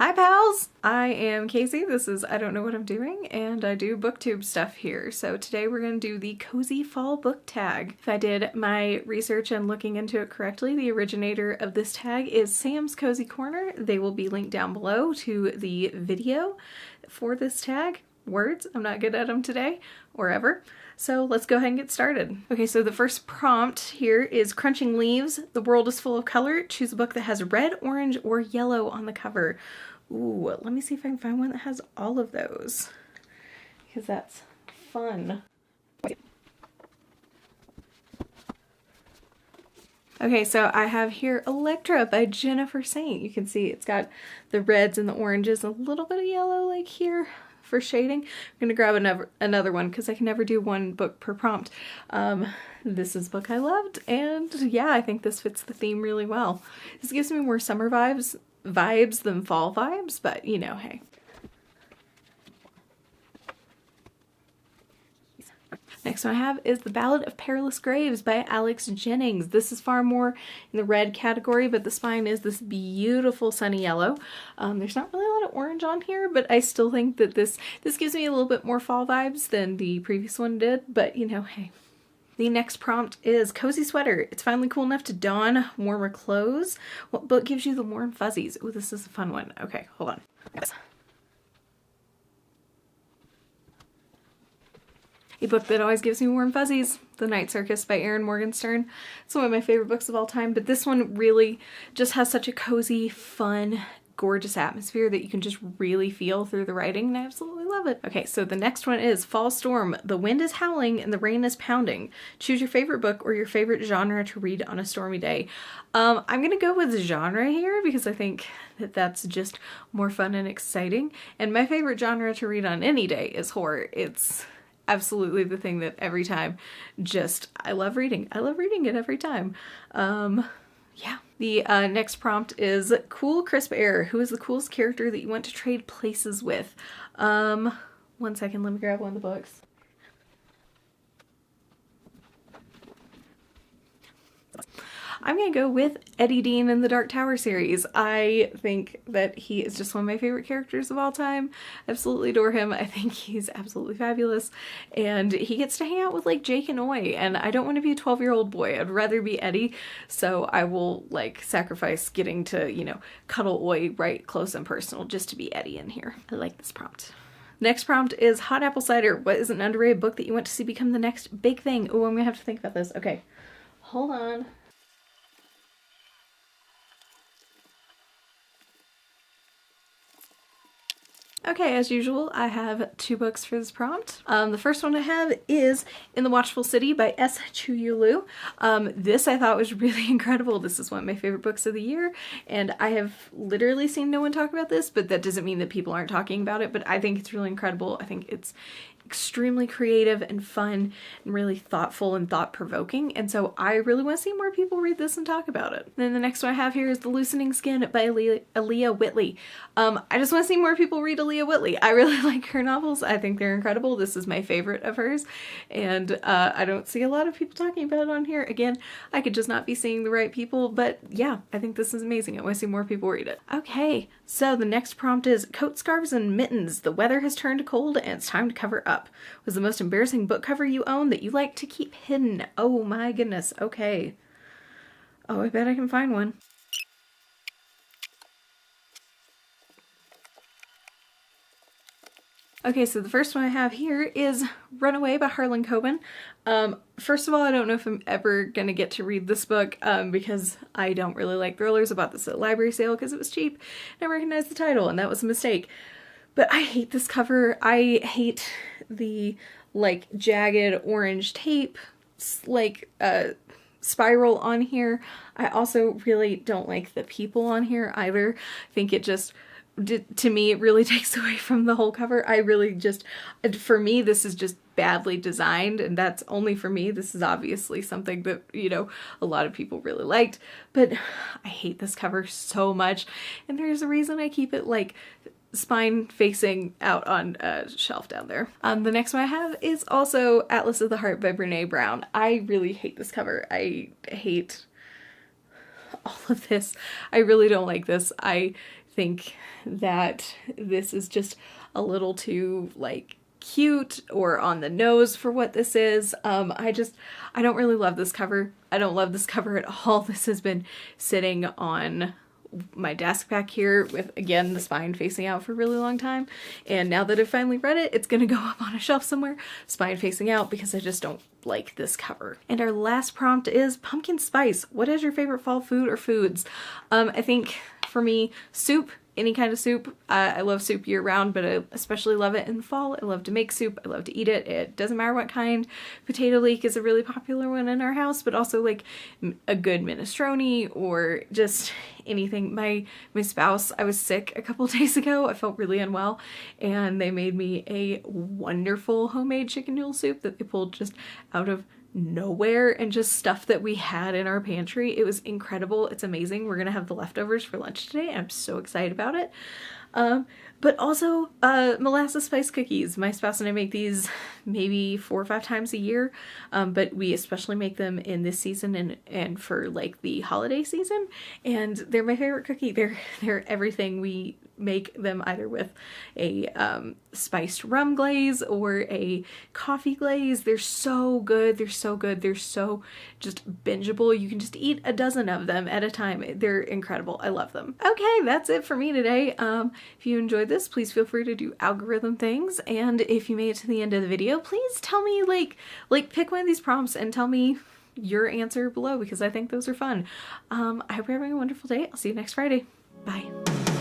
Hi pals! I am Casey, this is I Don't Know What I'm Doing, and I do booktube stuff here. So today we're going to do the Cozy Fall book tag. If I did my research and looking into it correctly, the originator of this tag is Sam's Cozy Corner. They will be linked down below to the video for this tag. Words, I'm not good at them today, or ever. So let's go ahead and get started. Okay, so the first prompt here is Crunching Leaves. The world is full of color. Choose a book that has red, orange, or yellow on the cover. Ooh, let me see if I can find one that has all of those, because that's fun. Okay, so I have here Electra by Jennifer Saint. You can see it's got the reds and the oranges, a little bit of yellow like here for shading. I'm gonna grab another one because I can never do one book per prompt. This is a book I loved, and yeah, I think this fits the theme really well. This gives me more summer vibes than fall vibes, but you know, hey. Next one I have is The Ballad of Perilous Graves by Alex Jennings. This is far more in the red category, but the spine is this beautiful sunny yellow. There's not really a lot of orange on here, but I still think that this gives me a little bit more fall vibes than the previous one did, but you know, hey. The next prompt is Cozy Sweater. It's finally cool enough to don warmer clothes. What book gives you the warm fuzzies? Oh, this is a fun one. Okay, hold on. Yes. A book that always gives me warm fuzzies, The Night Circus by Erin Morgenstern. It's one of my favorite books of all time, but this one really just has such a cozy, fun, gorgeous atmosphere that you can just really feel through the writing, and I absolutely love it. Okay, so the next one is Fall Storm. The wind is howling and the rain is pounding. Choose your favorite book or your favorite genre to read on a stormy day. I'm gonna go with genre here because I think that that's just more fun and exciting, and my favorite genre to read on any day is horror. It's absolutely the thing that every time I love reading. I love reading it every time. Yeah. The next prompt is Cool Crisp Air. Who is the coolest character that you want to trade places with? 1 second, let me grab one of the books. I'm gonna go with Eddie Dean in the Dark Tower series. I think that he is just one of my favorite characters of all time. Absolutely adore him. I think he's absolutely fabulous. And he gets to hang out with like Jake and Oy, and I don't want to be a 12-year-old boy. I'd rather be Eddie, so I will like sacrifice getting to, you know, cuddle Oy right close and personal just to be Eddie in here. I like this prompt. Next prompt is Hot Apple Cider. What is an underrated book that you want to see become the next big thing? Oh, I'm gonna have to think about this. Okay, hold on. Okay, as usual, I have 2 books for this prompt. The first one I have is In the Watchful City by S. Chuyulu. This I thought was really incredible. This is one of my favorite books of the year, and I have literally seen no one talk about this, but that doesn't mean that people aren't talking about it, but I think it's really incredible. I think it's extremely creative and fun and really thoughtful and thought-provoking, and so I really want to see more people read this and talk about it. And then the next one I have here is The Loosening Skin by Aaliyah Whitley. I just want to see more people read Aaliyah Whitley. I really like her novels. I think they're incredible. This is my favorite of hers, and I don't see a lot of people talking about it on here. Again, I could just not be seeing the right people, but yeah, I think this is amazing. I want to see more people read it. Okay, so the next prompt is Coat, Scarves, and Mittens. The weather has turned cold and it's time to cover up. Was the most embarrassing book cover you own that you like to keep hidden? Oh my goodness, okay. Oh, I bet I can find one. Okay, so the first one I have here is Runaway by Harlan Coben. First of all, I don't know if I'm ever gonna get to read this book because I don't really like thrillers. I bought this at a library sale because it was cheap and I recognized the title, and that was a mistake. But I hate this cover. I hate the like jagged orange tape like spiral on here. I also really don't like the people on here either. I think it just, to me, it really takes away from the whole cover. I really just, for me, this is just badly designed, and that's only for me. This is obviously something that, you know, a lot of people really liked, but I hate this cover so much, and there's a reason I keep it like spine facing out on a shelf down there. The next one I have is also Atlas of the Heart by Brene Brown. I really hate this cover. I hate all of this. I really don't like this. I think that this is just a little too like cute or on the nose for what this is. I don't really love this cover. I don't love this cover at all. This has been sitting on my desk back here with, again, the spine facing out for a really long time. And now that I've finally read it, it's gonna go up on a shelf somewhere, spine facing out, because I just don't like this cover. And our last prompt is pumpkin spice. What is your favorite fall food or foods? I think for me, soup. Any kind of soup. I love soup year round, but I especially love it in the fall. I love to make soup. I love to eat it. It doesn't matter what kind. Potato leek is a really popular one in our house, but also like a good minestrone or just anything. My spouse, I was sick a couple days ago. I felt really unwell, and they made me a wonderful homemade chicken noodle soup that they pulled just out of nowhere and just stuff that we had in our pantry. It was incredible. It's amazing. We're gonna have the leftovers for lunch today. I'm so excited about it. But also molasses spice cookies. My spouse and I make these maybe 4 or 5 times a year, but we especially make them in this season and for like the holiday season, and they're my favorite cookie. They're everything. We make them either with a spiced rum glaze or a coffee glaze. They're so good. They're so good. They're so just bingeable. You can just eat a dozen of them at a time. They're incredible. I love them. Okay, that's it for me today. If you enjoyed this, please feel free to do algorithm things, and if you made it to the end of the video, please tell me like pick one of these prompts and tell me your answer below, because I think those are fun. I hope you're having a wonderful day. I'll see you next Friday. Bye.